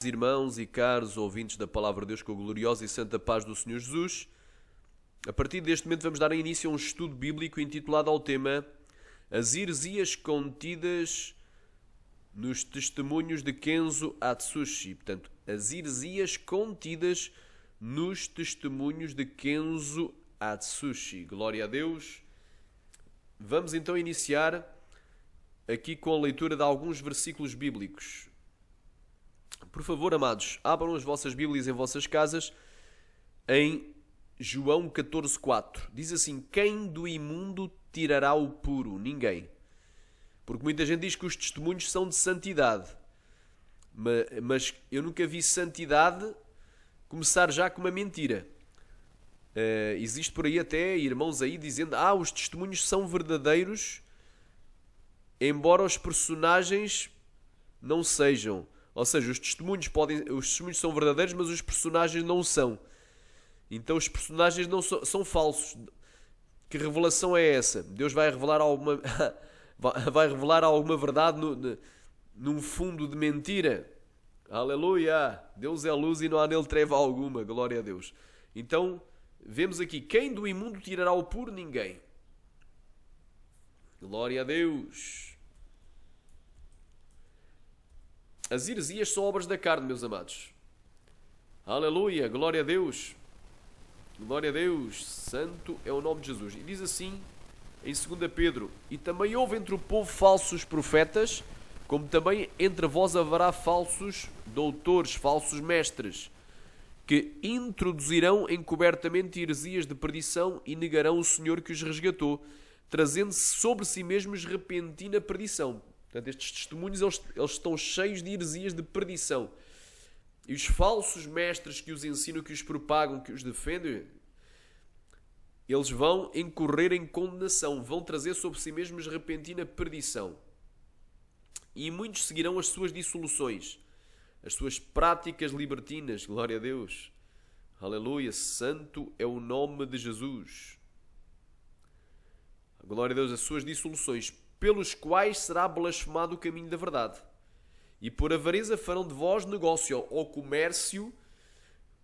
Irmãos e caros ouvintes da Palavra de Deus, com a gloriosa e santa paz do Senhor Jesus, a partir deste momento vamos dar início a um estudo bíblico intitulado ao tema As heresias contidas nos testemunhos de Kenzo Atsushi. Portanto, as heresias contidas nos testemunhos de Kenzo Atsushi. Glória a Deus. Vamos então iniciar aqui com a leitura de alguns versículos bíblicos. Por favor, amados, abram as vossas Bíblias em vossas casas em João 14,4. Diz assim: quem do imundo tirará o puro? Ninguém. Porque muita gente diz que os testemunhos são de santidade. Mas eu nunca vi santidade começar já com uma mentira. Existe por aí até irmãos aí dizendo: os testemunhos são verdadeiros, embora os personagens não sejam. Ou seja, os testemunhos são verdadeiros, mas os personagens não são. Então os personagens não são falsos. Que revelação é essa? Deus vai revelar alguma verdade num fundo de mentira? Aleluia! Deus é luz e não há nele treva alguma. Glória a Deus. Então, vemos aqui: quem do imundo tirará o puro? Ninguém. Glória a Deus. As heresias são obras da carne, meus amados. Aleluia, glória a Deus. Glória a Deus, santo é o nome de Jesus. E diz assim em 2 Pedro: e também houve entre o povo falsos profetas, como também entre vós haverá falsos doutores, falsos mestres, que introduzirão encobertamente heresias de perdição e negarão o Senhor que os resgatou, trazendo sobre si mesmos repentina perdição. Portanto, estes testemunhos eles estão cheios de heresias de perdição. E os falsos mestres que os ensinam, que os propagam, que os defendem, eles vão incorrer em condenação, vão trazer sobre si mesmos repentina perdição. E muitos seguirão as suas dissoluções, as suas práticas libertinas. Glória a Deus. Aleluia, santo é o nome de Jesus. Glória a Deus, as suas dissoluções, pelos quais será blasfemado o caminho da verdade. E por avareza farão de vós negócio ou comércio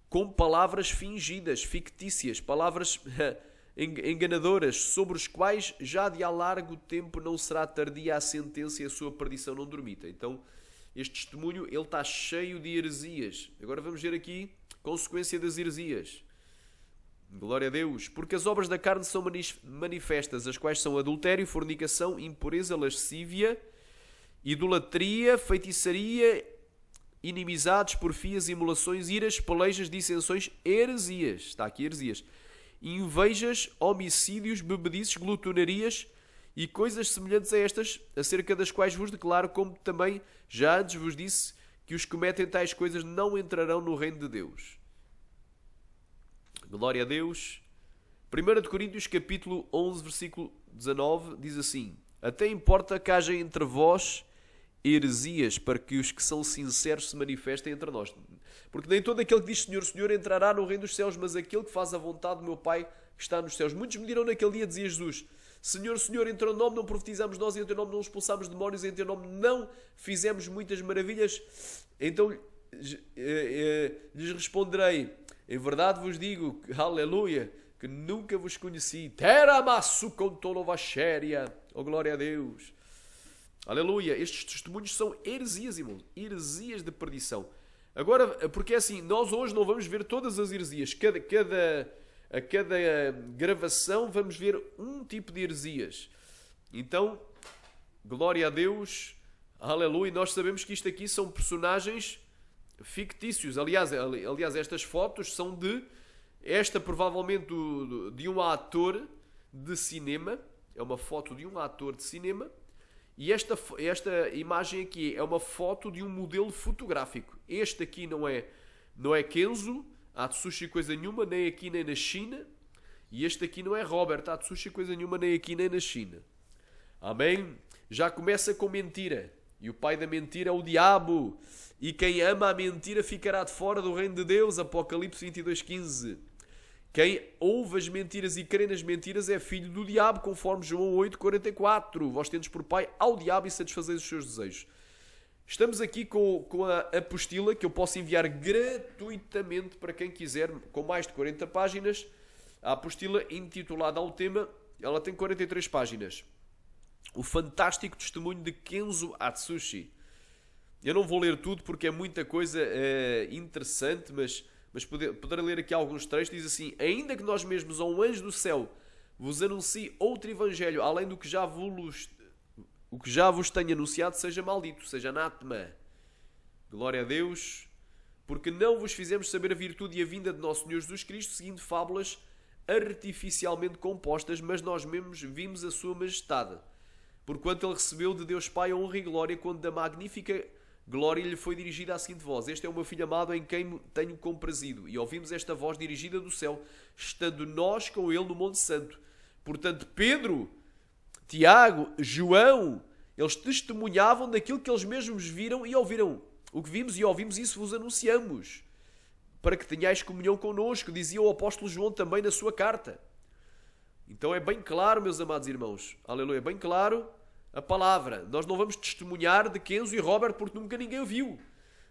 com palavras fingidas, fictícias, palavras enganadoras, sobre os quais já de há largo tempo não será tardia a sentença e a sua perdição não dormita. Então, este testemunho ele está cheio de heresias. Agora vamos ver aqui consequência das heresias. Glória a Deus. Porque as obras da carne são manifestas, as quais são adultério, fornicação, impureza, lascívia, idolatria, feitiçaria, inimizades, porfias, imolações, iras, pelejas, dissensões, heresias. Está aqui heresias. Invejas, homicídios, bebedices, glutonarias e coisas semelhantes a estas, acerca das quais vos declaro, como também já antes vos disse, que os que cometem tais coisas não entrarão no reino de Deus. Glória a Deus. 1 Coríntios capítulo 11, versículo 19, diz assim: até importa que haja entre vós heresias, para que os que são sinceros se manifestem entre nós. Porque nem todo aquele que diz Senhor, Senhor entrará no reino dos céus, mas aquele que faz a vontade do meu Pai que está nos céus. Muitos me dirão naquele dia, dizia Jesus: Senhor, Senhor, em teu nome não profetizamos nós, em teu nome não expulsamos demónios, em teu nome não fizemos muitas maravilhas. Então lhes responderei: em verdade vos digo, aleluia, que nunca vos conheci. Teramasu com tolovachéria. Oh, glória a Deus. Aleluia. Estes testemunhos são heresias, irmãos. Heresias de perdição. Agora, porque assim, nós hoje não vamos ver todas as heresias. A cada gravação vamos ver um tipo de heresias. Então, glória a Deus. Aleluia. Nós sabemos que isto aqui são personagens fictícios. Aliás, estas fotos são esta provavelmente de um ator de cinema. É uma foto de um ator de cinema. E esta imagem aqui é uma foto de um modelo fotográfico. Este aqui não é Kenzo Atsushi coisa nenhuma, nem aqui nem na China. E este aqui não é Robert Atsushi coisa nenhuma, nem aqui nem na China. Amém? Já começa com mentira. E o pai da mentira é o diabo. E quem ama a mentira ficará de fora do reino de Deus. Apocalipse 22:15. Quem ouve as mentiras e crê nas mentiras é filho do diabo, conforme João 8:44. Vós tendes por pai ao diabo e satisfazeis os seus desejos. Estamos aqui com a apostila que eu posso enviar gratuitamente para quem quiser, com mais de 40 páginas. A apostila intitulada ao tema, ela tem 43 páginas. O fantástico testemunho de Kenzo Atsushi. Eu não vou ler tudo porque é muita coisa interessante, mas poderei ler aqui alguns trechos. Diz assim: ainda que nós mesmos a um anjo do céu vos anuncie outro evangelho, além do que já vos tenho anunciado, seja maldito, seja anátema. Glória a Deus, porque não vos fizemos saber a virtude e a vinda de nosso Senhor Jesus Cristo, seguindo fábulas artificialmente compostas, mas nós mesmos vimos a sua majestade. Porquanto ele recebeu de Deus Pai a honra e glória, quando da magnífica glória lhe foi dirigida a seguinte voz: este é o meu filho amado em quem tenho comprazido. E ouvimos esta voz dirigida do céu, estando nós com ele no Monte Santo. Portanto, Pedro, Tiago, João, eles testemunhavam daquilo que eles mesmos viram e ouviram. O que vimos e ouvimos, isso vos anunciamos, para que tenhais comunhão connosco, dizia o apóstolo João também na sua carta. Então é bem claro, meus amados irmãos, aleluia, é bem claro a palavra. Nós não vamos testemunhar de Kenzo e Robert porque nunca ninguém o viu.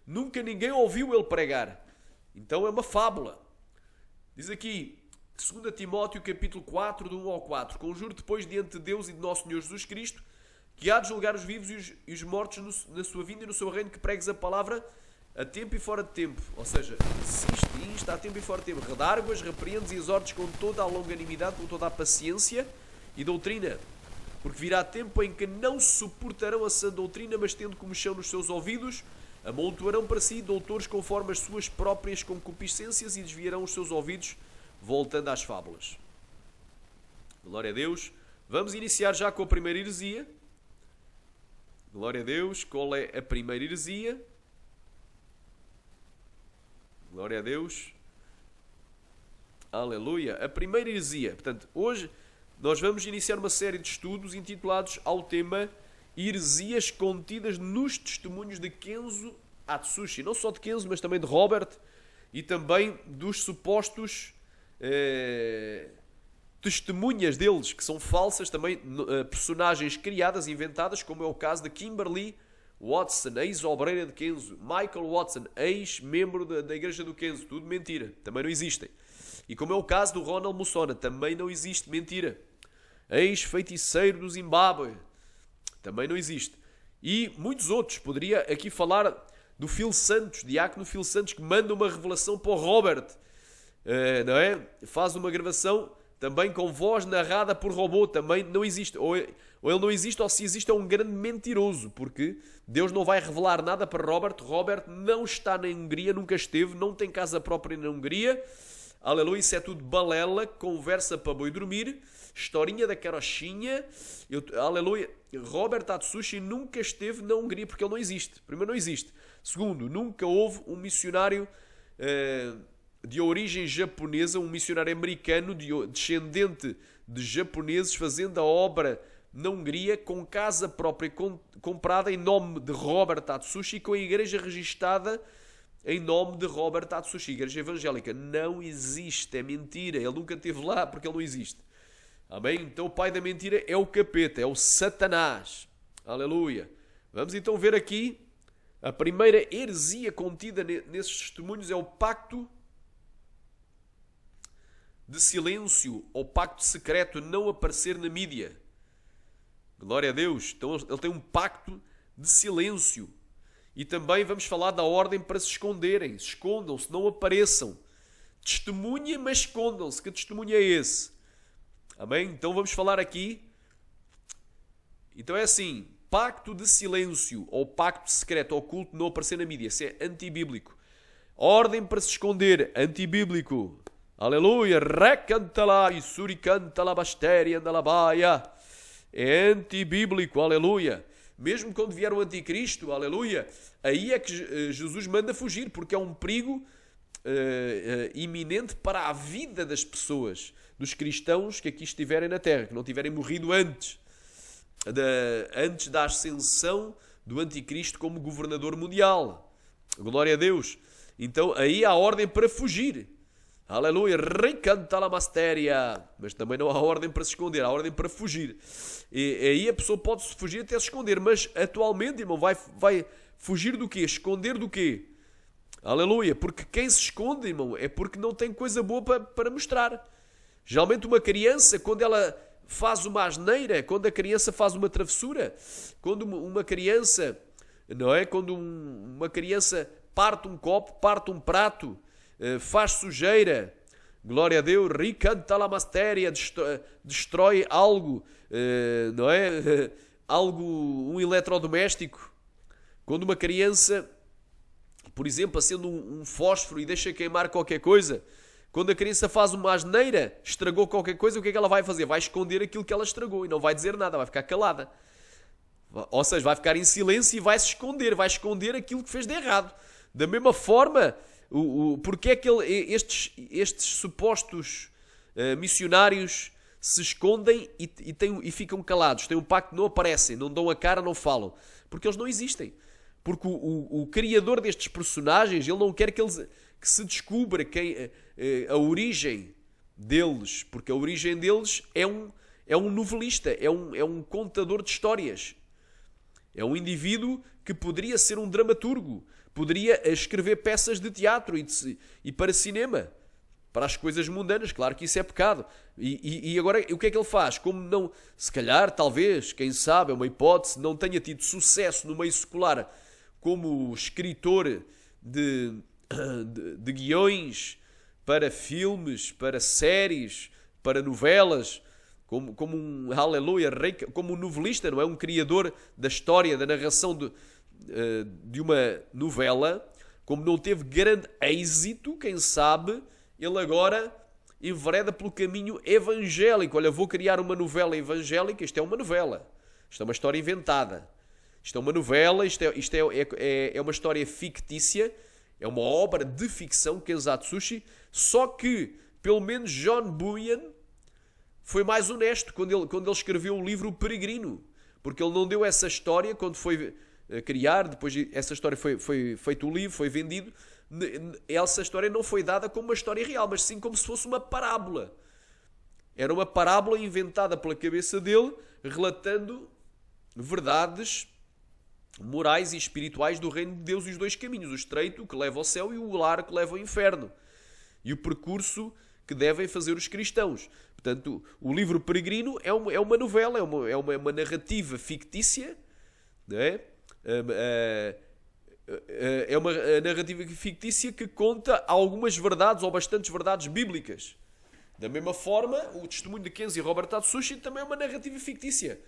Nunca ninguém ouviu ele pregar. Então é uma fábula. Diz aqui, 2 Timóteo capítulo 4, do 1 ao 4. Conjuro depois diante de Deus e de nosso Senhor Jesus Cristo, que há de julgar os vivos e os mortos na sua vinda e no seu reino, que pregues a palavra a tempo e fora de tempo. Ou seja, insiste e insta a tempo e fora de tempo. Redarguas, repreendes e exortes com toda a longanimidade, com toda a paciência e doutrina. Porque virá tempo em que não suportarão a sã doutrina, mas tendo comichão nos seus ouvidos, amontoarão para si doutores conforme as suas próprias concupiscências e desviarão os seus ouvidos, voltando às fábulas. Glória a Deus. Vamos iniciar já com a primeira heresia. Glória a Deus. Qual é a primeira heresia? Glória a Deus. Aleluia. A primeira heresia. Portanto, hoje nós vamos iniciar uma série de estudos intitulados ao tema heresias contidas nos testemunhos de Kenzo Atsushi. Não só de Kenzo, mas também de Robert e também dos supostos testemunhas deles, que são falsas, também personagens criadas, inventadas, como é o caso de Kimberly Watson, ex-obreira de Kenzo, Michael Watson, ex-membro da igreja do Kenzo, tudo mentira, também não existem. E como é o caso do Ronald Mussona, também não existe, mentira. Ex-feiticeiro do Zimbábue, também não existe. E muitos outros, poderia aqui falar do Phil Santos, diácono Phil Santos, que manda uma revelação para o Robert, não é? Faz uma gravação também com voz narrada por robô, também não existe. Ou ele não existe, ou se existe é um grande mentiroso, porque Deus não vai revelar nada para Robert. Robert não está na Hungria, nunca esteve, não tem casa própria na Hungria. Aleluia, isso é tudo balela, conversa para boi dormir, historinha da carochinha. Aleluia, Robert Atsushi nunca esteve na Hungria porque ele não existe. Primeiro, não existe. Segundo, nunca houve um missionário de origem japonesa, um missionário americano descendente de japoneses, fazendo a obra na Hungria com casa própria comprada em nome de Robert Atsushi, com a igreja registada em nome de Robert Atsushi, igreja evangélica. Não existe, é mentira. Ele nunca esteve lá porque ele não existe. Amém? Então o pai da mentira é o capeta, é o Satanás. Aleluia. Vamos então ver aqui a primeira heresia contida nesses testemunhos, é o pacto de silêncio ou pacto secreto, não aparecer na mídia. Glória a Deus. Então ele tem um pacto de silêncio. E também vamos falar da ordem para se esconderem. Escondam-se, não apareçam. Testemunhem, mas escondam-se. Que testemunho é esse? Amém? Então vamos falar aqui. Então é assim, pacto de silêncio ou pacto secreto oculto, não aparecer na mídia. Isso é antibíblico. Ordem para se esconder, antibíblico. Aleluia, recanta-la e suricanta-la bastéria andalabaia. É antibíblico, aleluia. Mesmo quando vier o anticristo, aleluia, aí é que Jesus manda fugir, porque é um perigo iminente para a vida das pessoas, dos cristãos que aqui estiverem na terra, que não tiverem morrido antes da ascensão do anticristo como governador mundial. Glória a Deus. Então aí há ordem para fugir. Aleluia, recanta la mastéria. Mas também não há ordem para se esconder, há ordem para fugir. E aí a pessoa pode fugir até se esconder, mas atualmente, irmão, vai fugir do quê? Esconder do quê? Aleluia. Porque quem se esconde, irmão, é porque não tem coisa boa para mostrar. Geralmente uma criança, quando ela faz uma asneira, quando a criança faz uma travessura, quando uma criança, não é? Quando uma criança parte um copo, parte um prato, faz sujeira, glória a Deus, ricanta la mastéria, destrói algo, não é? Algo, um eletrodoméstico. Quando uma criança, por exemplo, acende um fósforo e deixa queimar qualquer coisa, quando a criança faz uma asneira, estragou qualquer coisa, o que é que ela vai fazer? Vai esconder aquilo que ela estragou e não vai dizer nada, vai ficar calada. Ou seja, vai ficar em silêncio e vai esconder aquilo que fez de errado. Da mesma forma, porque é que estes supostos missionários se escondem e ficam calados, têm um pacto, não aparecem, não dão a cara, não falam? Porque eles não existem. Porque o criador destes personagens, ele não quer que se descubra a origem deles, porque a origem deles é um novelista, é um contador de histórias. É um indivíduo que poderia ser um dramaturgo, poderia escrever peças de teatro e para cinema, para as coisas mundanas. Claro que isso é pecado. E agora o que é que ele faz? Como não, se calhar, talvez, quem sabe, é uma hipótese, não tenha tido sucesso no meio secular como escritor de guiões para filmes, para séries, para novelas, como um aleluia, como um novelista, não é? Um criador da história, da narração de uma novela, como não teve grande êxito, quem sabe, ele agora envereda pelo caminho evangélico. Olha, vou criar uma novela evangélica. Isto é uma novela, isto é uma história inventada, isto é uma novela, isto é uma história fictícia, é uma obra de ficção, Ken Atsushi, só que, pelo menos John Bunyan foi mais honesto quando ele escreveu o livro O Peregrino, porque ele não deu essa história quando foi criar, depois essa história foi feito o livro, foi vendido, essa história não foi dada como uma história real, mas sim como se fosse uma parábola. Era uma parábola inventada pela cabeça dele, relatando verdades morais e espirituais do reino de Deus e os dois caminhos, o estreito que leva ao céu e o largo que leva ao inferno, e o percurso que devem fazer os cristãos. Portanto, o livro Peregrino é uma novela, é uma narrativa fictícia, não é? É uma narrativa fictícia que conta algumas verdades ou bastantes verdades bíblicas. Da mesma forma, o testemunho de Kenji Robert Atsushi também é uma narrativa fictícia.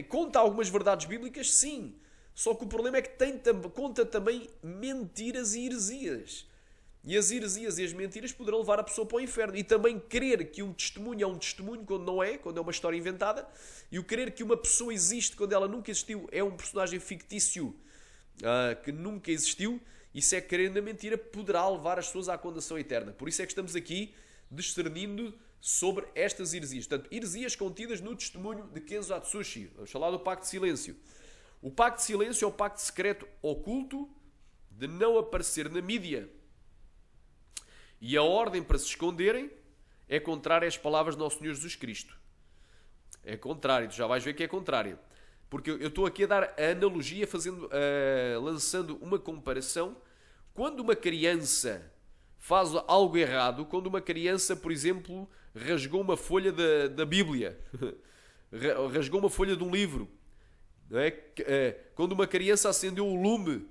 Conta algumas verdades bíblicas, sim. Só que o problema é que conta também mentiras e heresias. E as heresias e as mentiras poderão levar a pessoa para o inferno. E também crer que um testemunho é um testemunho quando é uma história inventada. E o crer que uma pessoa existe quando ela nunca existiu é um personagem fictício que nunca existiu. Isso é crer na mentira, poderá levar as pessoas à condenação eterna. Por isso é que estamos aqui discernindo sobre estas heresias. Portanto, heresias contidas no testemunho de Kenzo Atsushi. Vamos falar do Pacto de Silêncio. O Pacto de Silêncio é o pacto secreto oculto de não aparecer na mídia. E a ordem para se esconderem é contrária às palavras do nosso Senhor Jesus Cristo. É contrário, tu já vais ver que é contrário. Porque eu estou aqui a dar a analogia, lançando uma comparação. Quando uma criança faz algo errado, quando uma criança, por exemplo, rasgou uma folha da Bíblia, rasgou uma folha de um livro, não é? Quando uma criança acendeu o lume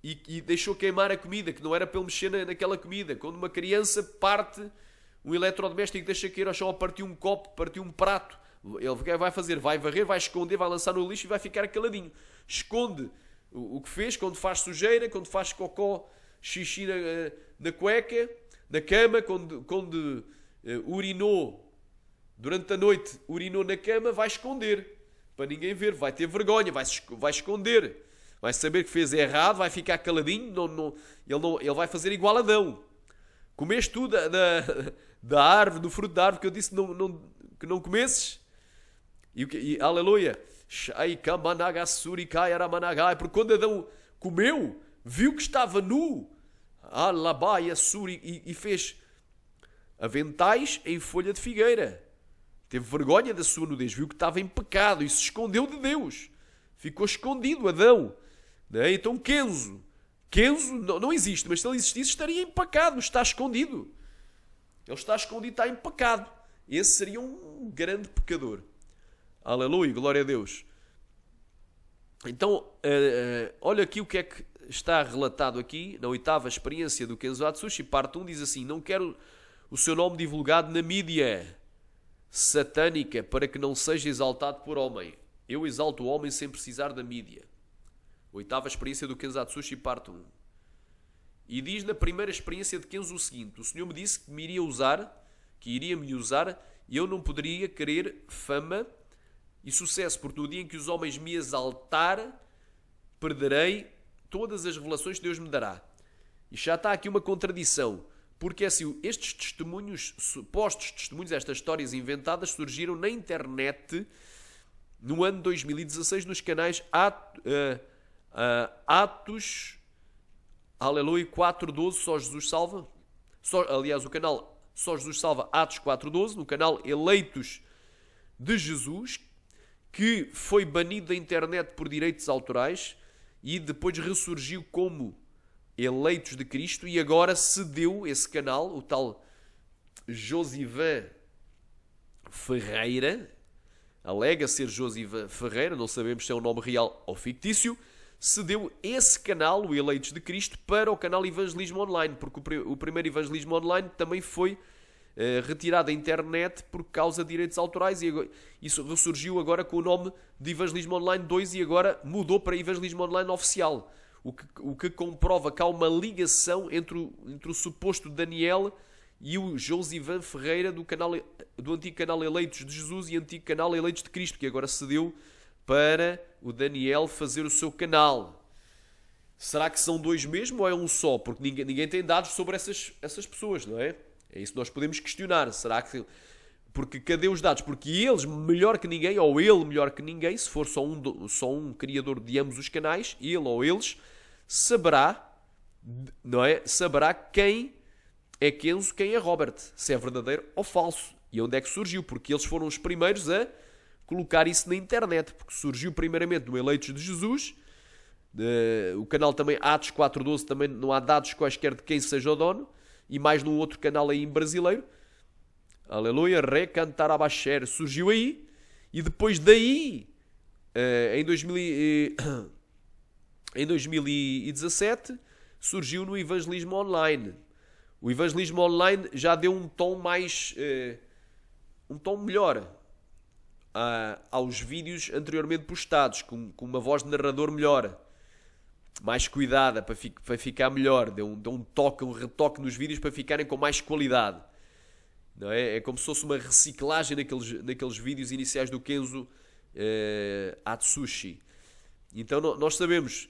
e deixou queimar a comida, que não era para ele mexer naquela comida, quando uma criança parte um eletrodoméstico, deixa cair ao chão, ou partiu um copo, partiu um prato, ele o que vai fazer? Vai varrer, vai esconder, vai lançar no lixo e vai ficar caladinho. Esconde o que fez quando faz sujeira, quando faz cocó, xixi na cueca, na cama, quando urinou durante a noite, urinou na cama, vai esconder para ninguém ver, vai ter vergonha, vai esconder, vai saber que fez errado, vai ficar caladinho, ele vai fazer igual a Adão. Comeste tudo da árvore, do fruto da árvore que eu disse que não comesses? E aleluia, porque quando Adão comeu, viu que estava nu, e fez aventais em folha de figueira. Teve vergonha da sua nudez, viu que estava em pecado e se escondeu de Deus. Ficou escondido, Adão. Não é? Então Kenzo não existe, mas se ele existisse estaria empacado, está escondido. Ele está escondido, está empacado. Esse seria um grande pecador. Aleluia, glória a Deus. Então, olha aqui o que é que está relatado aqui, na 8ª experiência do Kenzo Atsushi, parte 1, diz assim: não quero o seu nome divulgado na mídia satânica para que não seja exaltado por homem. Eu exalto o homem sem precisar da mídia. 8ª experiência do Kenzo Atsushi, parte 1. E diz na primeira experiência de Kenzo o seguinte: o Senhor me disse que iria me usar, e eu não poderia querer fama e sucesso, porque no dia em que os homens me exaltar, perderei todas as revelações que Deus me dará. E já está aqui uma contradição, porque assim, estes testemunhos, supostos testemunhos, estas histórias inventadas, surgiram na internet no ano 2016 nos canais Atos, aleluia, 4.12, Só Jesus Salva. Aliás, o canal Só Jesus Salva, Atos 4.12, no canal Eleitos de Jesus, que foi banido da internet por direitos autorais e depois ressurgiu como Eleitos de Cristo, e agora cedeu esse canal, o tal Josivan Ferreira, alega ser Josivan Ferreira, não sabemos se é um nome real ou fictício, cedeu esse canal, o Eleitos de Cristo, para o canal Evangelismo Online, porque o primeiro Evangelismo Online também foi retirado da internet por causa de direitos autorais, e isso ressurgiu agora com o nome de Evangelismo Online 2 e agora mudou para Evangelismo Online Oficial, o que comprova que há uma ligação entre o suposto Daniel e o Josivan Ferreira do antigo canal Eleitos de Jesus e antigo canal Eleitos de Cristo, que agora cedeu para o Daniel fazer o seu canal. Será que são dois mesmo ou é um só? Porque ninguém tem dados sobre essas pessoas, não é? É isso que nós podemos questionar. Será que... Porque cadê os dados? Porque eles, melhor que ninguém, ou ele melhor que ninguém, se for só um criador de ambos os canais, ele ou eles, saberá, não é? Saberá quem é Kenzo, quem é Robert, se é verdadeiro ou falso. E onde é que surgiu? Porque eles foram os primeiros a colocar isso na internet. Porque surgiu primeiramente no Eleitos de Jesus, o canal também Atos 4.12, também não há dados quaisquer de quem seja o dono, e mais num outro canal aí brasileiro, aleluia, Recantar Abaxer, surgiu aí, e depois daí, em 2017, surgiu no Evangelismo Online. O Evangelismo Online já deu um tom mais, um tom melhor aos vídeos anteriormente postados, com uma voz de narrador melhor, mais cuidada, para ficar melhor, deu um toque, um retoque nos vídeos para ficarem com mais qualidade. Não é? É como se fosse uma reciclagem naqueles vídeos iniciais do Kenzo Atsushi. Então nós sabemos,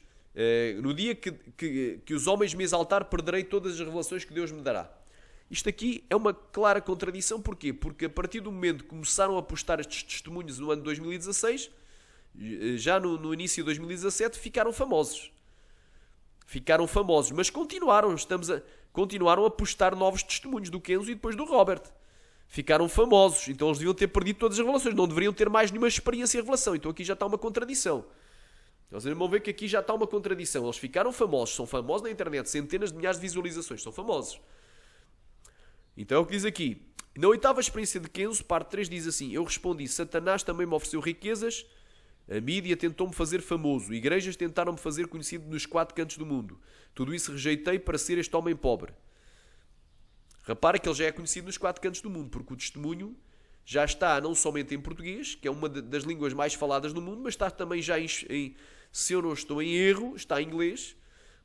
no dia que os homens me exaltar, perderei todas as revelações que Deus me dará. Isto aqui é uma clara contradição. Porquê? Porque a partir do momento que começaram a postar estes testemunhos no ano 2016, já no início de 2017, ficaram famosos, mas continuaram a postar novos testemunhos do Kenzo e depois do Robert. Ficaram famosos, então eles deviam ter perdido todas as revelações, não deveriam ter mais nenhuma experiência e revelação. Então aqui já está uma contradição. Vocês vão ver que aqui já está uma contradição. Eles ficaram famosos, são famosos na internet, centenas de milhares de visualizações, são famosos. Então é o que diz aqui. Na 8ª experiência de Kenzo, parte 3, diz assim: eu respondi, Satanás também me ofereceu riquezas, a mídia tentou-me fazer famoso, igrejas tentaram-me fazer conhecido nos 4 cantos do mundo. Tudo isso rejeitei para ser este homem pobre. Repara que ele já é conhecido nos 4 cantos do mundo, porque o testemunho já está não somente em português, que é uma das línguas mais faladas no mundo, mas está também já se eu não estou em erro, está em inglês,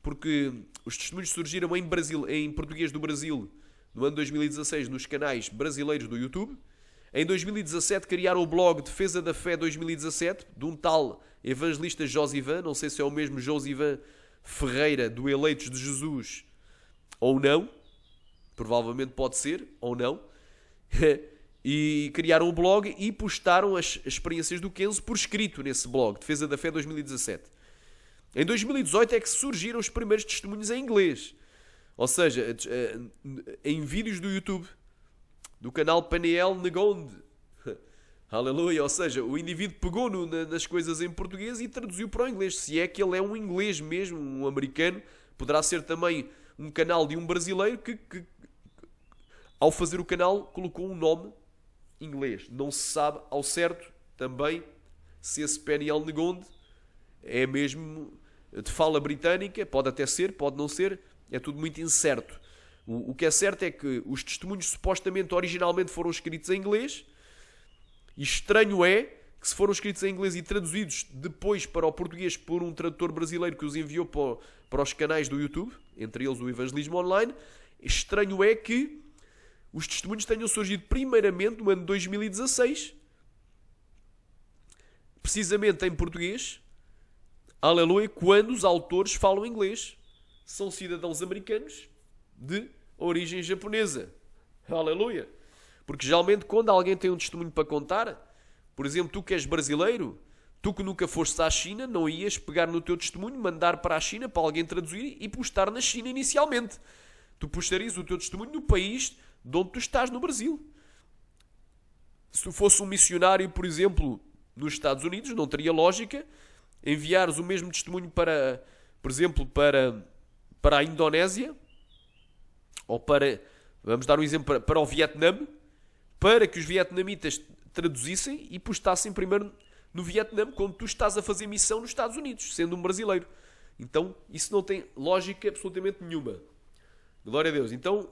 porque os testemunhos surgiram em português do Brasil no ano 2016 nos canais brasileiros do YouTube. Em 2017 criaram o blog Defesa da Fé 2017, de um tal evangelista Josivan, não sei se é o mesmo Josivan Ferreira do Eleitos de Jesus ou não, provavelmente pode ser, ou não, e criaram um blog e postaram as experiências do Kenzo por escrito nesse blog, Defesa da Fé 2017. Em 2018 é que surgiram os primeiros testemunhos em inglês, ou seja, em vídeos do YouTube, do canal Peniel Negonde. Aleluia. Ou seja, o indivíduo pegou nas coisas em português e traduziu para o inglês. Se é que ele é um inglês mesmo, um americano, poderá ser também um canal de um brasileiro que ao fazer o canal, colocou um nome inglês. Não se sabe ao certo também se esse Peniel Ngonde é mesmo de fala britânica. Pode até ser, pode não ser. É tudo muito incerto. O que é certo é que os testemunhos supostamente originalmente foram escritos em inglês. E estranho é que se foram escritos em inglês e traduzidos depois para o português por um tradutor brasileiro que os enviou para os canais do YouTube, entre eles o Evangelismo Online, estranho é que os testemunhos tenham surgido primeiramente no ano de 2016, precisamente em português, aleluia, quando os autores falam inglês. São cidadãos americanos de origem japonesa. Aleluia. Porque geralmente quando alguém tem um testemunho para contar, por exemplo, tu que és brasileiro, tu que nunca foste à China, não ias pegar no teu testemunho, mandar para a China, para alguém traduzir e postar na China inicialmente. Tu postarias o teu testemunho no país de onde tu estás, no Brasil. Se tu fosse um missionário, por exemplo, nos Estados Unidos, não teria lógica enviares o mesmo testemunho para, por exemplo, para a Indonésia, ou para, vamos dar um exemplo, para o Vietnã, para que os vietnamitas traduzissem e postassem primeiro no Vietnã, quando tu estás a fazer missão nos Estados Unidos, sendo um brasileiro. Então, isso não tem lógica absolutamente nenhuma. Glória a Deus. Então,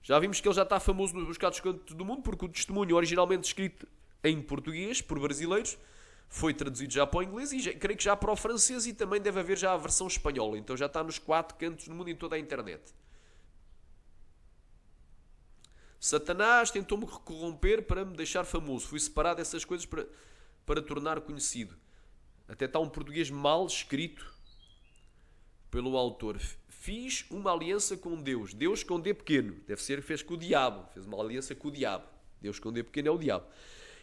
já vimos que ele já está famoso nos buscados cantos do mundo, porque o testemunho originalmente escrito em português, por brasileiros, foi traduzido já para o inglês e creio que já para o francês, e também deve haver já a versão espanhola. Então já está nos 4 cantos do mundo, em toda a internet. Satanás tentou-me corromper para me deixar famoso. Fui separado dessas coisas para tornar conhecido. Até está um português mal escrito pelo autor. Fiz uma aliança com Deus. Deus com D pequeno. Deve ser que fez com o diabo. Fez uma aliança com o diabo. Deus com D pequeno é o diabo.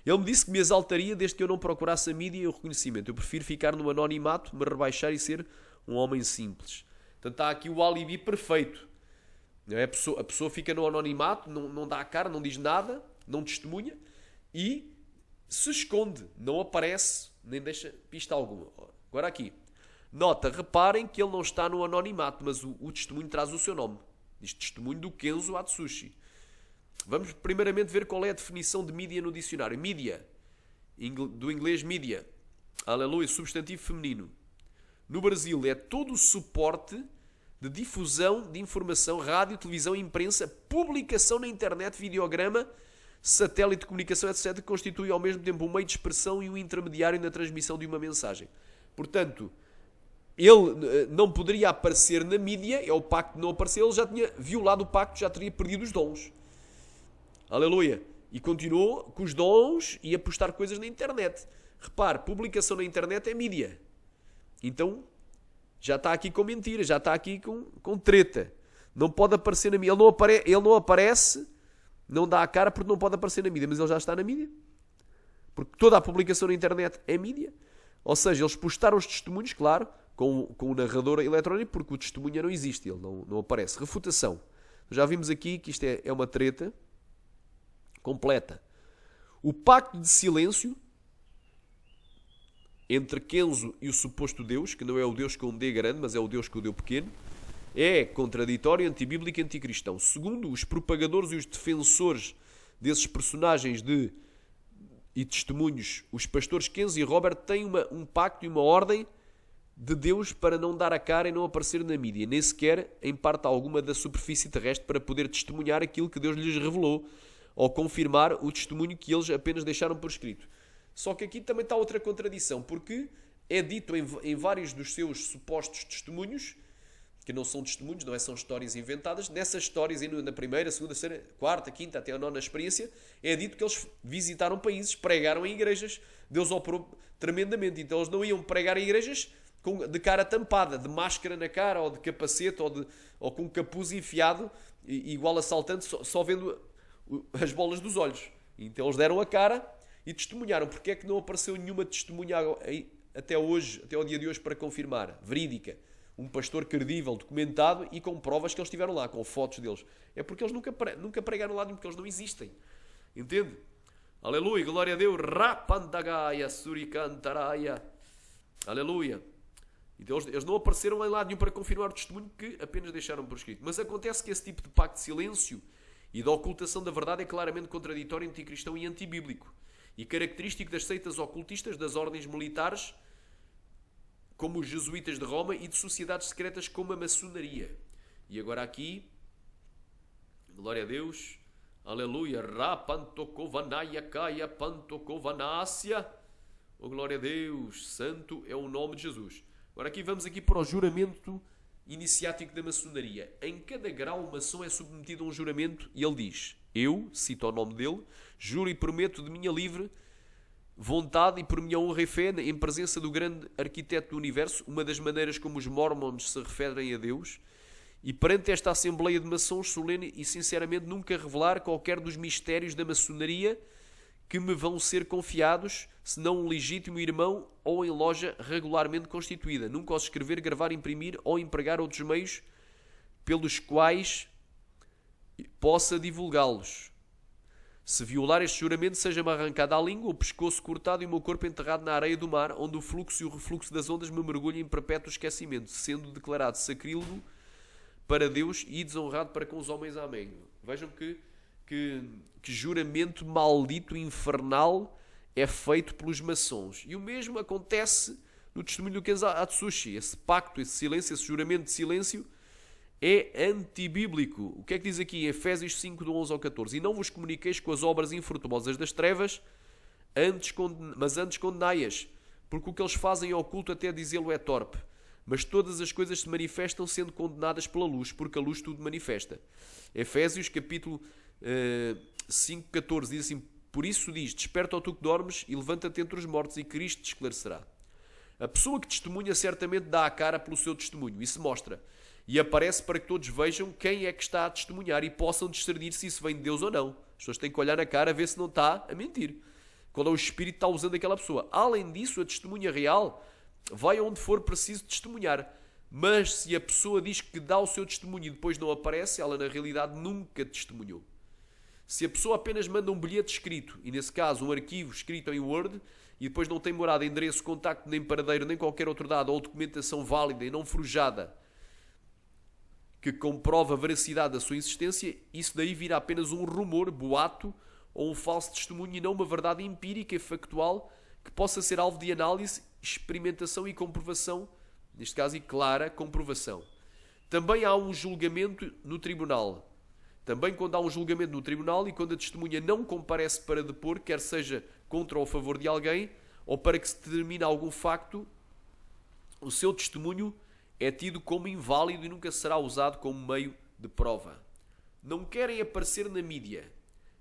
Ele me disse que me exaltaria desde que eu não procurasse a mídia e o reconhecimento. Eu prefiro ficar no anonimato, me rebaixar e ser um homem simples. Portanto, está aqui o alibi perfeito. A pessoa fica no anonimato, não dá a cara, não diz nada, não testemunha e se esconde, não aparece, nem deixa pista alguma. Agora aqui, nota, reparem que ele não está no anonimato, mas o testemunho traz o seu nome. Diz testemunho do Kenzo Atsushi. Vamos primeiramente ver qual é a definição de mídia no dicionário. Mídia, do inglês mídia, aleluia, substantivo feminino. No Brasil é todo o suporte de difusão de informação, rádio, televisão, imprensa, publicação na internet, videograma, satélite de comunicação, etc., que constitui ao mesmo tempo um meio de expressão e um intermediário na transmissão de uma mensagem. Portanto, ele não poderia aparecer na mídia, é o pacto de não aparecer, ele já tinha violado o pacto, já teria perdido os dons. Aleluia. E continuou com os dons e a postar coisas na internet. Repare, publicação na internet é mídia. Então, já está aqui com mentira, já está aqui com treta. Não pode aparecer na mídia. Ele não aparece, não dá a cara porque não pode aparecer na mídia, mas ele já está na mídia. Porque toda a publicação na internet é mídia. Ou seja, eles postaram os testemunhos, claro, com o narrador eletrónico, porque o testemunho não existe, ele não aparece. Refutação. Já vimos aqui que isto é uma treta completa. O pacto de silêncio entre Kenzo e o suposto Deus, que não é o Deus com D grande, mas é o Deus com o D pequeno, é contraditório, antibíblico e anticristão. Segundo os propagadores e os defensores desses personagens e testemunhos, os pastores Kenzo e Robert têm um pacto e uma ordem de Deus para não dar a cara e não aparecer na mídia, nem sequer em parte alguma da superfície terrestre, para poder testemunhar aquilo que Deus lhes revelou, ou confirmar o testemunho que eles apenas deixaram por escrito. Só que aqui também está outra contradição, porque é dito em vários dos seus supostos testemunhos, que não são testemunhos, não é? São histórias inventadas. Nessas histórias, na primeira, segunda, terceira, quarta, quinta, até a nona experiência, é dito que eles visitaram países, pregaram em igrejas, Deus operou tremendamente. Então eles não iam pregar em igrejas de cara tampada, de máscara na cara, ou de capacete, ou com um capuz enfiado, igual assaltante, só vendo as bolas dos olhos. Então eles deram a cara e testemunharam. Porque é que não apareceu nenhuma testemunha até hoje, até ao dia de hoje, para confirmar? Verídica. Um pastor credível, documentado e com provas que eles estiveram lá, com fotos deles. É porque eles nunca pregaram lá, porque eles não existem. Entende? Aleluia, glória a Deus. Rapandagaia, suricantaraya. Aleluia. Então eles não apareceram em lado nenhum para confirmar o testemunho que apenas deixaram por escrito. Mas acontece que esse tipo de pacto de silêncio e de ocultação da verdade é claramente contraditório, anticristão e antibíblico. E característico das seitas ocultistas, das ordens militares, como os jesuítas de Roma, e de sociedades secretas como a maçonaria. E agora aqui, glória a Deus, aleluia, rapantokovanaya kaya pantokovanácia. Oh, glória a Deus, santo é o nome de Jesus. Agora aqui vamos aqui para o juramento iniciático da maçonaria. Em cada grau o maçom é submetido a um juramento e ele diz: eu, cito o nome dele, juro e prometo de minha livre vontade e por minha honra e fé em presença do grande arquiteto do universo, uma das maneiras como os mormons se referem a Deus, e perante esta assembleia de maçons solene e sinceramente nunca revelar qualquer dos mistérios da maçonaria que me vão ser confiados, senão um legítimo irmão ou em loja regularmente constituída. Nunca os escrever, gravar, imprimir ou empregar outros meios pelos quais possa divulgá-los. Se violar este juramento, seja-me arrancada a língua, o pescoço cortado e o meu corpo enterrado na areia do mar, onde o fluxo e o refluxo das ondas me mergulhem em perpétuo esquecimento, sendo declarado sacrílego para Deus e desonrado para com os homens. Amém. Vejam que juramento maldito, infernal, é feito pelos maçons. E o mesmo acontece no testemunho do Kenzo Atsushi. Esse pacto, esse silêncio, esse juramento de silêncio é antibíblico. O que é que diz aqui em Efésios 5, do 11 ao 14? E não vos comuniqueis com as obras infrutuosas das trevas, mas antes condenai-as, porque o que eles fazem é oculto, até dizê-lo é torpe. Mas todas as coisas se manifestam sendo condenadas pela luz, porque a luz tudo manifesta. Efésios capítulo 5, 14 diz assim: por isso diz, desperta, ó tu que dormes, e levanta-te entre os mortos, e Cristo te esclarecerá. A pessoa que testemunha certamente dá a cara pelo seu testemunho, e se mostra, e aparece para que todos vejam quem é que está a testemunhar e possam discernir se isso vem de Deus ou não. As pessoas têm que olhar na cara a ver se não está a mentir. Qual é o espírito que está usando aquela pessoa. Além disso, a testemunha real vai onde for preciso testemunhar. Mas se a pessoa diz que dá o seu testemunho e depois não aparece, ela na realidade nunca testemunhou. Se a pessoa apenas manda um bilhete escrito, e nesse caso um arquivo escrito em Word, e depois não tem morada, endereço, contacto, nem paradeiro, nem qualquer outro dado ou documentação válida e não forjada que comprova a veracidade da sua existência, isso daí vira apenas um rumor, boato ou um falso testemunho e não uma verdade empírica e factual que possa ser alvo de análise, experimentação e comprovação, neste caso e clara comprovação. Também há um julgamento no tribunal. Também quando há um julgamento no tribunal e quando a testemunha não comparece para depor, quer seja contra ou a favor de alguém, ou para que se determine algum facto, o seu testemunho é tido como inválido e nunca será usado como meio de prova. Não querem aparecer na mídia,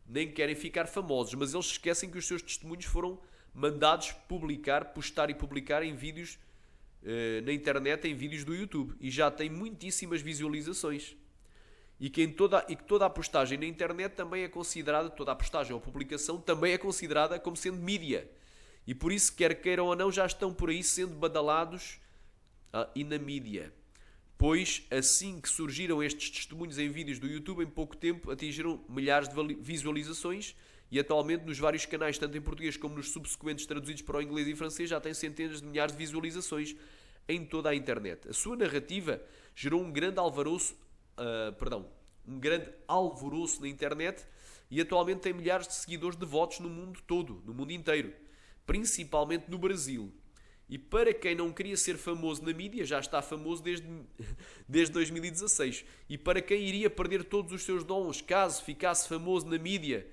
nem querem ficar famosos, mas eles esquecem que os seus testemunhos foram mandados publicar, postar e publicar em vídeos na internet, em vídeos do YouTube, e já tem muitíssimas visualizações. E que toda a postagem na internet também é considerada, toda a postagem ou publicação também é considerada como sendo mídia. E por isso, quer queiram ou não, já estão por aí sendo badalados e na mídia. Pois, assim que surgiram estes testemunhos em vídeos do YouTube, em pouco tempo atingiram milhares de visualizações e atualmente nos vários canais, tanto em português como nos subsequentes traduzidos para o inglês e francês, já tem centenas de milhares de visualizações em toda a internet. A sua narrativa gerou um grande alvoroço na internet e atualmente tem milhares de seguidores devotos no mundo todo, no mundo inteiro, principalmente no Brasil. E para quem não queria ser famoso na mídia, já está famoso desde 2016. E para quem iria perder todos os seus dons caso ficasse famoso na mídia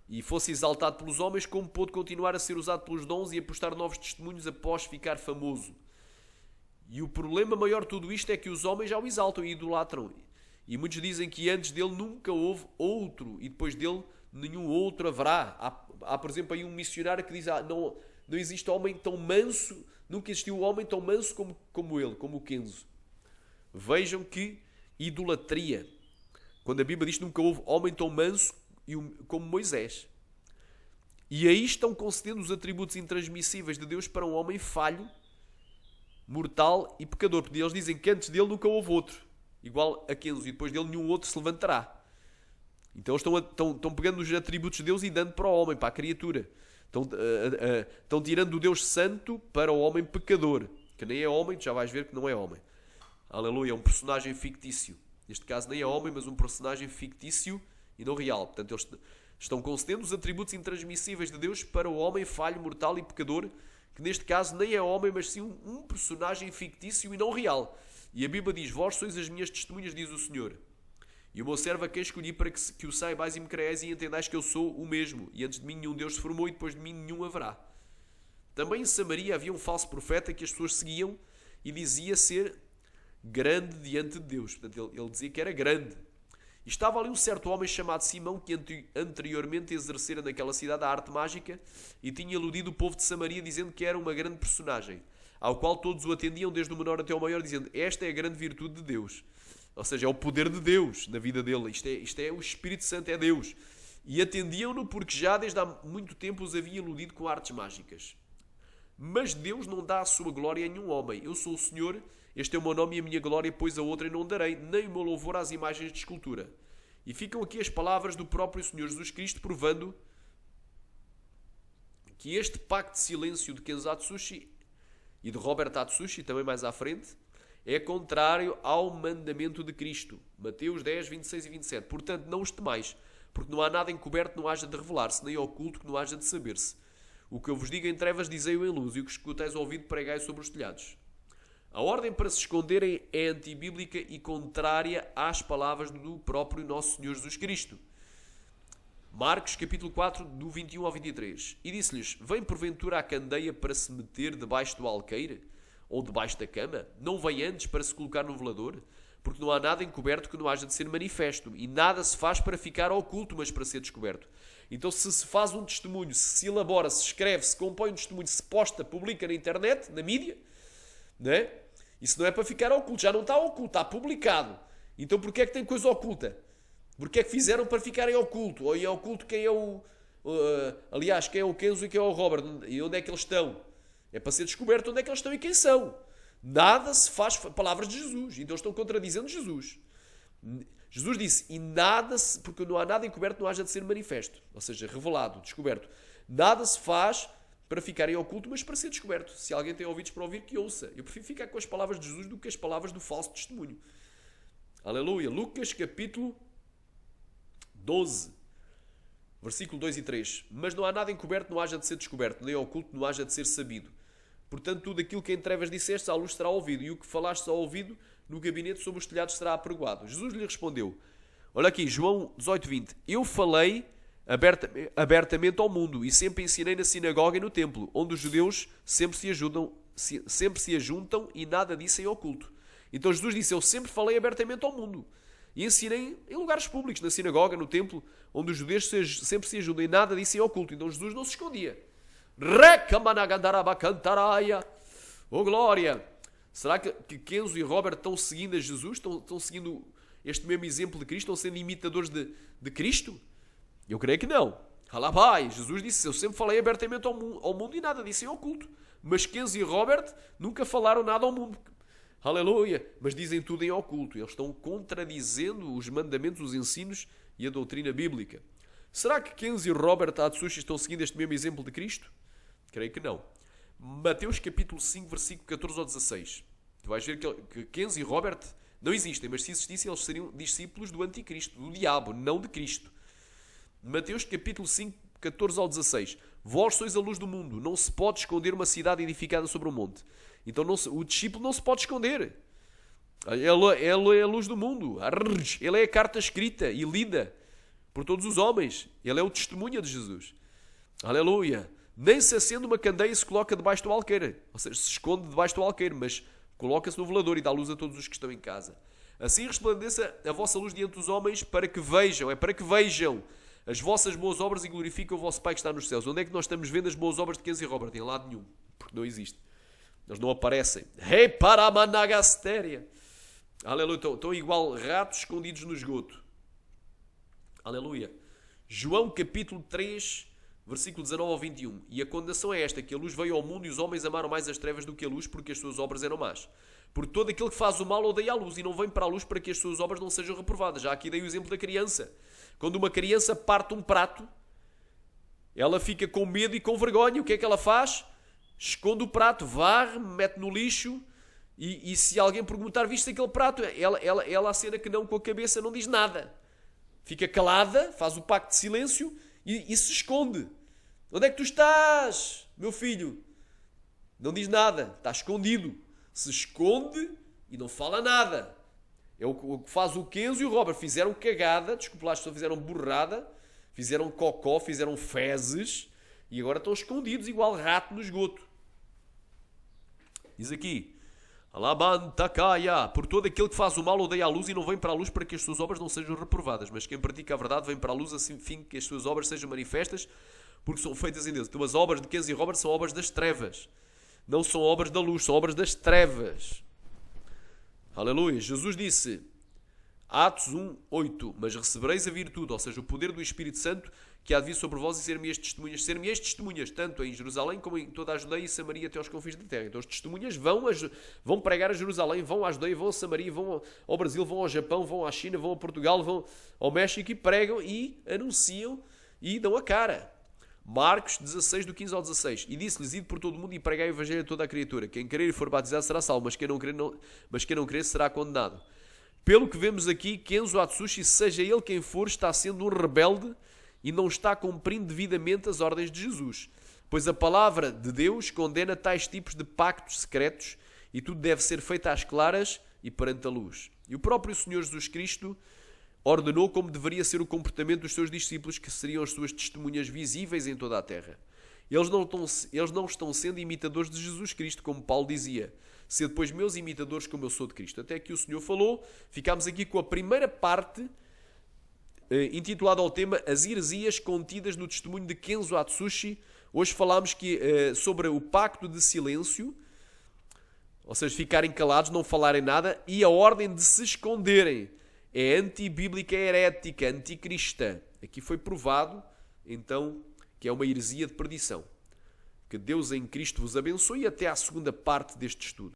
e fosse exaltado pelos homens, como pôde continuar a ser usado pelos dons e a postar novos testemunhos após ficar famoso? E o problema maior de tudo isto é que os homens já o exaltam e idolatram. E muitos dizem que antes dele nunca houve outro e depois dele nenhum outro haverá. Há por exemplo, aí um missionário que diz: não existe homem tão manso, nunca existiu um homem tão manso como ele, como o Kenzo. Vejam que idolatria. Quando a Bíblia diz que nunca houve homem tão manso como Moisés. E aí estão concedendo os atributos intransmissíveis de Deus para um homem falho, mortal e pecador. Porque eles dizem que antes dele nunca houve outro igual a Kenzo, e depois dele nenhum outro se levantará. Então estão pegando os atributos de Deus e dando para o homem, para a criatura. Estão tirando o Deus santo para o homem pecador, que nem é homem, tu já vais ver que não é homem. Aleluia, é um personagem fictício. Neste caso nem é homem, mas um personagem fictício e não real. Portanto, eles estão concedendo os atributos intransmissíveis de Deus para o homem falho, mortal e pecador, que neste caso nem é homem, mas sim um personagem fictício e não real. E a Bíblia diz: vós sois as minhas testemunhas, diz o Senhor. E o meu servo a quem escolhi para que o saibais e me creais e entendais que eu sou o mesmo. E antes de mim nenhum Deus se formou e depois de mim nenhum haverá. Também em Samaria havia um falso profeta que as pessoas seguiam e dizia ser grande diante de Deus. Portanto, ele dizia que era grande. E estava ali um certo homem chamado Simão que anteriormente exercera naquela cidade a arte mágica e tinha iludido o povo de Samaria dizendo que era uma grande personagem, ao qual todos o atendiam desde o menor até o maior, dizendo: esta é a grande virtude de Deus. Ou seja, é o poder de Deus na vida dele. Isto é o Espírito Santo, é Deus. E atendiam-no porque já desde há muito tempo os havia iludido com artes mágicas. Mas Deus não dá a sua glória a nenhum homem. Eu sou o Senhor, este é o meu nome e a minha glória, pois a outra não darei, nem o meu louvor às imagens de escultura. E ficam aqui as palavras do próprio Senhor Jesus Cristo, provando que este pacto de silêncio de Kenzo Atsushi e de Robert Atsushi, também mais à frente, é contrário ao mandamento de Cristo. Mateus 10, 26 e 27. Portanto, não os temais, porque não há nada encoberto que não haja de revelar-se, nem oculto que não haja de saber-se. O que eu vos digo em trevas, dizei-o em luz, e o que escutais ao ouvido, pregai sobre os telhados. A ordem para se esconderem é antibíblica e contrária às palavras do próprio nosso Senhor Jesus Cristo. Marcos, capítulo 4, do 21 ao 23. E disse-lhes: vem porventura a candeia para se meter debaixo do alqueire? Ou debaixo da cama? Não vem antes para se colocar no velador? Porque não há nada encoberto que não haja de ser manifesto, e nada se faz para ficar oculto, mas para ser descoberto. Então, se se faz um testemunho, se elabora, se escreve, se compõe um testemunho, se posta, publica na internet, na mídia, não é? Isso não é para ficar oculto, já não está oculto, está publicado. Então, porquê é que tem coisa oculta? Porquê é que fizeram para ficarem oculto? Ou em oculto quem é aliás, quem é o Kenzo e quem é o Robert? E onde é que eles estão? É para ser descoberto onde é que eles estão e quem são. Nada se faz, palavras de Jesus. Então estão contradizendo Jesus. Jesus disse: e nada se, porque não há nada encoberto, não haja de ser manifesto. Ou seja, revelado, descoberto. Nada se faz para ficar em oculto, mas para ser descoberto. Se alguém tem ouvidos para ouvir, que ouça. Eu prefiro ficar com as palavras de Jesus do que as palavras do falso testemunho. Aleluia. Lucas capítulo 12. Versículo 2 e 3. Mas não há nada encoberto, não haja de ser descoberto, nem oculto, não haja de ser sabido. Portanto, tudo aquilo que em trevas disseste, à luz será ouvido, e o que falaste ao ouvido, no gabinete sobre os telhados será apregoado. Jesus lhe respondeu, olha aqui, João 18, 20. Eu falei abertamente ao mundo, e sempre ensinei na sinagoga e no templo, onde os judeus sempre se ajuntam e nada disse em oculto. Então Jesus disse, eu sempre falei abertamente ao mundo. E ensinei em lugares públicos, na sinagoga, no templo, onde os judeus sempre se ajudam e nada disse em oculto. Então Jesus não se escondia. Oh glória! Será que Kenzo e Robert estão seguindo a Jesus? Estão seguindo este mesmo exemplo de Cristo? Estão sendo imitadores de Cristo? Eu creio que não. Alabai! Jesus disse, eu sempre falei abertamente ao mundo e nada disse em oculto. Mas Kenzo e Robert nunca falaram nada ao mundo. Aleluia! Mas dizem tudo em oculto. Eles estão contradizendo os mandamentos, os ensinos e a doutrina bíblica. Será que Kenzo e Robert Atsushi estão seguindo este mesmo exemplo de Cristo? Creio que não. Mateus capítulo 5, versículo 14 ao 16. Tu vais ver que Kenzo e Robert não existem, mas se existissem eles seriam discípulos do anticristo, do diabo, não de Cristo. Mateus capítulo 5, 14 ao 16. Vós sois a luz do mundo. Não se pode esconder uma cidade edificada sobre um monte. Então o discípulo não se pode esconder. Ele é a luz do mundo. Ele é a carta escrita e lida por todos os homens. Ele é o testemunha de Jesus. Aleluia. Nem se acende uma candeia e se coloca debaixo do alqueire. Ou seja, se esconde debaixo do alqueire, mas coloca-se no velador e dá luz a todos os que estão em casa. Assim resplandeça a vossa luz diante dos homens para que vejam. É para que vejam as vossas boas obras e glorifiquem o vosso Pai que está nos céus. Onde é que nós estamos vendo as boas obras de Kenzo e Robert? Em lado nenhum. Porque não existe. Eles não aparecem. Rei para a managastéria. Aleluia. Estão igual ratos escondidos no esgoto. Aleluia. João capítulo 3, versículo 19 ao 21. E a condenação é esta, que a luz veio ao mundo e os homens amaram mais as trevas do que a luz, porque as suas obras eram más. Por todo aquele que faz o mal odeia a luz e não vem para a luz para que as suas obras não sejam reprovadas. Já aqui dei o exemplo da criança. Quando uma criança parte um prato, ela fica com medo e com vergonha. O que é que ela faz? Esconde o prato, varre, mete no lixo e se alguém perguntar, viste aquele prato? Ela acena que não com a cabeça, não diz nada. Fica calada, faz o pacto de silêncio e se esconde. Onde é que tu estás, meu filho? Não diz nada, está escondido. Se esconde e não fala nada. É o que faz o Kenzo e o Robert. Fizeram cagada, desculpa lá, as pessoas fizeram burrada, fizeram cocó, fizeram fezes e agora estão escondidos igual rato no esgoto. Diz aqui, Alabantakaya, por todo aquele que faz o mal odeia a luz e não vem para a luz para que as suas obras não sejam reprovadas, mas quem pratica a verdade vem para a luz assim fim que as suas obras sejam manifestas porque são feitas em Deus. Então as obras de Kenzo e Robert são obras das trevas. Não são obras da luz, são obras das trevas. Aleluia. Jesus disse, Atos 1:8, mas recebereis a virtude, ou seja, o poder do Espírito Santo, que há de vir sobre vós e ser-me-eis testemunhas, tanto em Jerusalém como em toda a Judeia e Samaria até aos confins da terra. Então os testemunhas vão pregar a Jerusalém, vão à Judeia, vão a Samaria, vão ao Brasil, vão ao Japão, vão à China, vão a Portugal, vão ao México e pregam e anunciam e dão a cara. Marcos 16, do 15 ao 16. E disse-lhes, ide por todo o mundo e pregai o evangelho a toda a criatura. Quem crer e for batizado será salvo, mas quem não crer será condenado. Pelo que vemos aqui, Kenzo Atsushi, seja ele quem for, está sendo um rebelde e não está cumprindo devidamente as ordens de Jesus. Pois a palavra de Deus condena tais tipos de pactos secretos e tudo deve ser feito às claras e perante a luz. E o próprio Senhor Jesus Cristo ordenou como deveria ser o comportamento dos seus discípulos, que seriam as suas testemunhas visíveis em toda a terra. Eles não estão sendo imitadores de Jesus Cristo, como Paulo dizia. Ser depois meus imitadores como eu sou de Cristo. Até que o Senhor falou, ficámos aqui com a primeira parte, intitulada ao tema As heresias contidas no testemunho de Kenzo Atsushi. Hoje falámos sobre o pacto de silêncio, ou seja, ficarem calados, não falarem nada, e a ordem de se esconderem. É antibíblica, é herética, anticristã. Aqui foi provado, então, que é uma heresia de perdição. Que Deus em Cristo vos abençoe e até à segunda parte deste estudo.